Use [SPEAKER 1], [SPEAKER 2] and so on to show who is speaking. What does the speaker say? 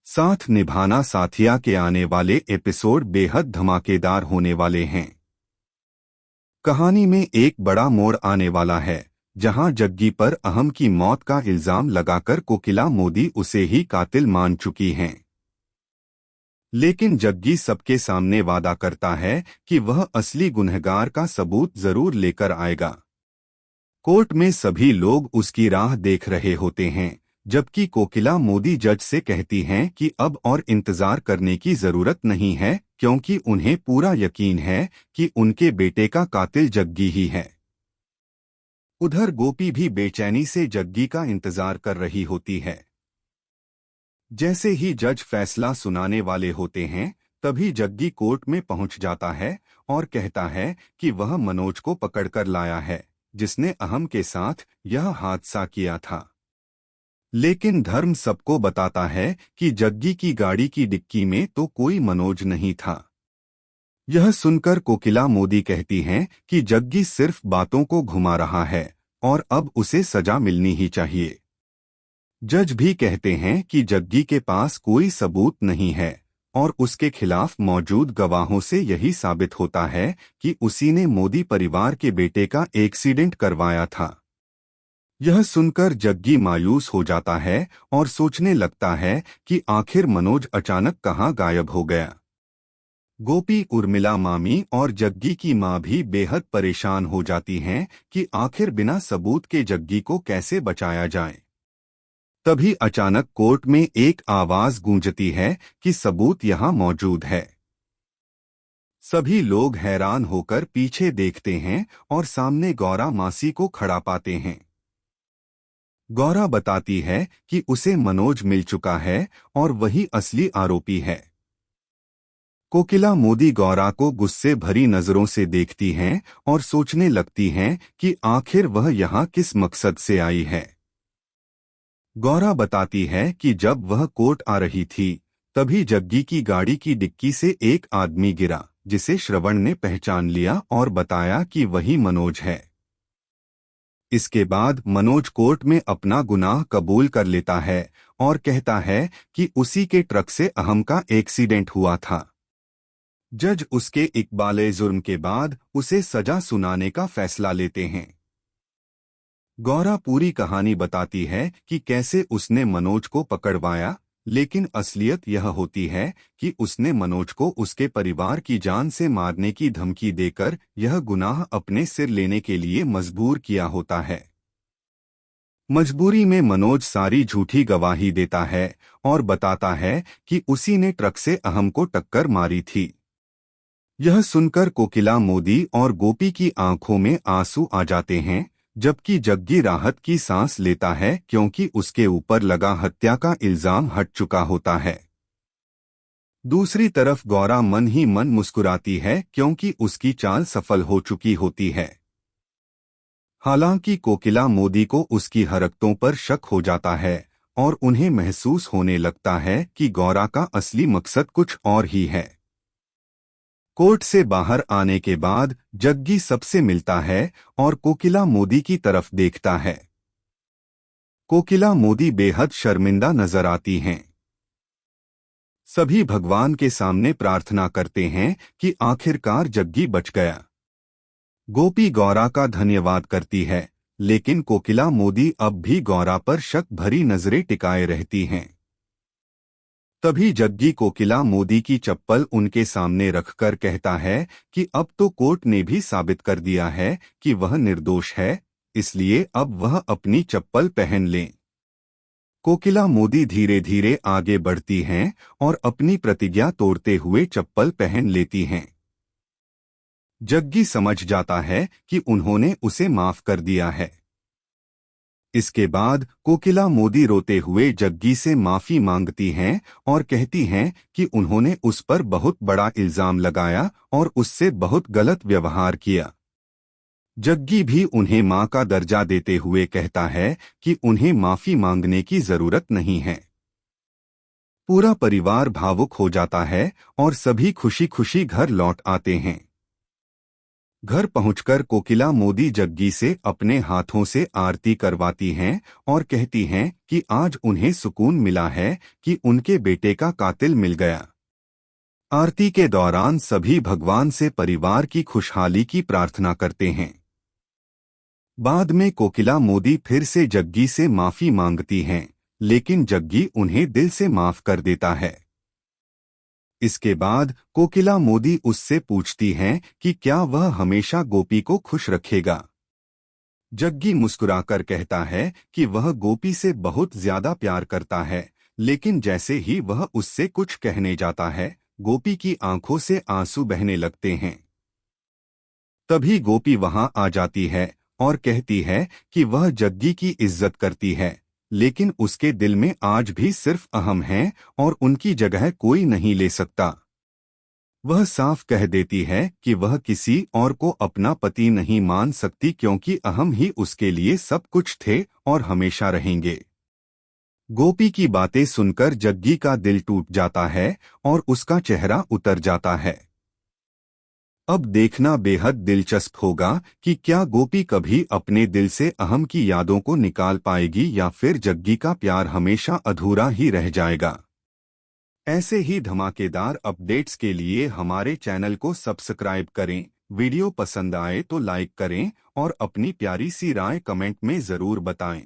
[SPEAKER 1] साथ निभाना साथिया के आने वाले एपिसोड बेहद धमाकेदार होने वाले हैं। कहानी में एक बड़ा मोड़ आने वाला है, जहां जग्गी पर अहम की मौत का इल्जाम लगाकर कोकिला मोदी उसे ही कातिल मान चुकी हैं। लेकिन जग्गी सबके सामने वादा करता है कि वह असली गुनहगार का सबूत जरूर लेकर आएगा। कोर्ट में सभी लोग उसकी राह देख रहे होते हैं, जबकि कोकिला मोदी जज से कहती हैं कि अब और इंतजार करने की जरूरत नहीं है, क्योंकि उन्हें पूरा यकीन है कि उनके बेटे का कातिल जग्गी ही है। उधर गोपी भी बेचैनी से जग्गी का इंतजार कर रही होती है। जैसे ही जज फैसला सुनाने वाले होते हैं, तभी जग्गी कोर्ट में पहुंच जाता है और कहता है कि वह मनोज को पकड़कर लाया है, जिसने अहम के साथ यह हादसा किया था। लेकिन धर्म सबको बताता है कि जग्गी की गाड़ी की डिक्की में तो कोई मनोज नहीं था। यह सुनकर कोकिला मोदी कहती हैं कि जग्गी सिर्फ बातों को घुमा रहा है और अब उसे सजा मिलनी ही चाहिए। जज भी कहते हैं कि जग्गी के पास कोई सबूत नहीं है और उसके खिलाफ मौजूद गवाहों से यही साबित होता है कि उसी ने मोदी परिवार के बेटे का एक्सीडेंट करवाया था। यह सुनकर जग्गी मायूस हो जाता है और सोचने लगता है कि आखिर मनोज अचानक कहाँ गायब हो गया। गोपी, उर्मिला मामी और जग्गी की मां भी बेहद परेशान हो जाती हैं कि आखिर बिना सबूत के जग्गी को कैसे बचाया जाए। तभी अचानक कोर्ट में एक आवाज गूंजती है कि सबूत यहाँ मौजूद है। सभी लोग हैरान होकर पीछे देखते हैं और सामने गौरा मासी को खड़ा पाते हैं। गौरा बताती है कि उसे मनोज मिल चुका है और वही असली आरोपी है। कोकिला मोदी गौरा को गुस्से भरी नजरों से देखती हैं और सोचने लगती हैं कि आखिर वह यहाँ किस मकसद से आई है। गौरा बताती है कि जब वह कोर्ट आ रही थी, तभी जग्गी की गाड़ी की डिक्की से एक आदमी गिरा, जिसे श्रवण ने पहचान लिया और बताया कि वही मनोज है। इसके बाद मनोज कोर्ट में अपना गुनाह कबूल कर लेता है और कहता है कि उसी के ट्रक से अहम का एक्सीडेंट हुआ था। जज उसके इकबाले जुर्म के बाद उसे सजा सुनाने का फैसला लेते हैं। गौरा पूरी कहानी बताती है कि कैसे उसने मनोज को पकड़वाया, लेकिन असलियत यह होती है कि उसने मनोज को उसके परिवार की जान से मारने की धमकी देकर यह गुनाह अपने सिर लेने के लिए मजबूर किया होता है। मजबूरी में मनोज सारी झूठी गवाही देता है और बताता है कि उसी ने ट्रक से अहम को टक्कर मारी थी। यह सुनकर कोकिला मोदी और गोपी की आंखों में आंसू आ जाते हैं, जबकि जग्गी राहत की सांस लेता है क्योंकि उसके ऊपर लगा हत्या का इल्जाम हट चुका होता है। दूसरी तरफ गौरा मन ही मन मुस्कुराती है क्योंकि उसकी चाल सफल हो चुकी होती है। हालांकि कोकिला मोदी को उसकी हरकतों पर शक हो जाता है और उन्हें महसूस होने लगता है कि गौरा का असली मकसद कुछ और ही है। कोर्ट से बाहर आने के बाद जग्गी सबसे मिलता है और कोकिला मोदी की तरफ देखता है। कोकिला मोदी बेहद शर्मिंदा नजर आती हैं। सभी भगवान के सामने प्रार्थना करते हैं कि आखिरकार जग्गी बच गया। गोपी गौरा का धन्यवाद करती है, लेकिन कोकिला मोदी अब भी गौरा पर शक भरी नजरें टिकाए रहती हैं। तभी जग्गी कोकिला मोदी की चप्पल उनके सामने रखकर कहता है कि अब तो कोर्ट ने भी साबित कर दिया है कि वह निर्दोष है, इसलिए अब वह अपनी चप्पल पहन लें। कोकिला मोदी धीरे धीरे आगे बढ़ती हैं और अपनी प्रतिज्ञा तोड़ते हुए चप्पल पहन लेती हैं। जग्गी समझ जाता है कि उन्होंने उसे माफ कर दिया है। इसके बाद कोकिला मोदी रोते हुए जग्गी से माफी मांगती हैं और कहती हैं कि उन्होंने उस पर बहुत बड़ा इल्जाम लगाया और उससे बहुत गलत व्यवहार किया। जग्गी भी उन्हें मां का दर्जा देते हुए कहता है कि उन्हें माफी मांगने की जरूरत नहीं है। पूरा परिवार भावुक हो जाता है और सभी खुशी खुशी घर लौट आते हैं। घर पहुंचकर कोकिला मोदी जग्गी से अपने हाथों से आरती करवाती हैं और कहती हैं कि आज उन्हें सुकून मिला है कि उनके बेटे का कातिल मिल गया। आरती के दौरान सभी भगवान से परिवार की खुशहाली की प्रार्थना करते हैं। बाद में कोकिला मोदी फिर से जग्गी से माफी मांगती हैं, लेकिन जग्गी उन्हें दिल से माफ कर देता है। इसके बाद कोकिला मोदी उससे पूछती हैं कि क्या वह हमेशा गोपी को खुश रखेगा। जग्गी मुस्कुराकर कहता है कि वह गोपी से बहुत ज्यादा प्यार करता है, लेकिन जैसे ही वह उससे कुछ कहने जाता है, गोपी की आंखों से आंसू बहने लगते हैं। तभी गोपी वहां आ जाती है और कहती है कि वह जग्गी की इज्जत करती है, लेकिन उसके दिल में आज भी सिर्फ अहम है और उनकी जगह कोई नहीं ले सकता। वह साफ कह देती है कि वह किसी और को अपना पति नहीं मान सकती, क्योंकि अहम ही उसके लिए सब कुछ थे और हमेशा रहेंगे। गोपी की बातें सुनकर जग्गी का दिल टूट जाता है और उसका चेहरा उतर जाता है। अब देखना बेहद दिलचस्प होगा कि क्या गोपी कभी अपने दिल से अहम की यादों को निकाल पाएगी या फिर जग्गी का प्यार हमेशा अधूरा ही रह जाएगा। ऐसे ही धमाकेदार अपडेट्स के लिए हमारे चैनल को सब्सक्राइब करें। वीडियो पसंद आए तो लाइक करें और अपनी प्यारी सी राय कमेंट में ज़रूर बताएं।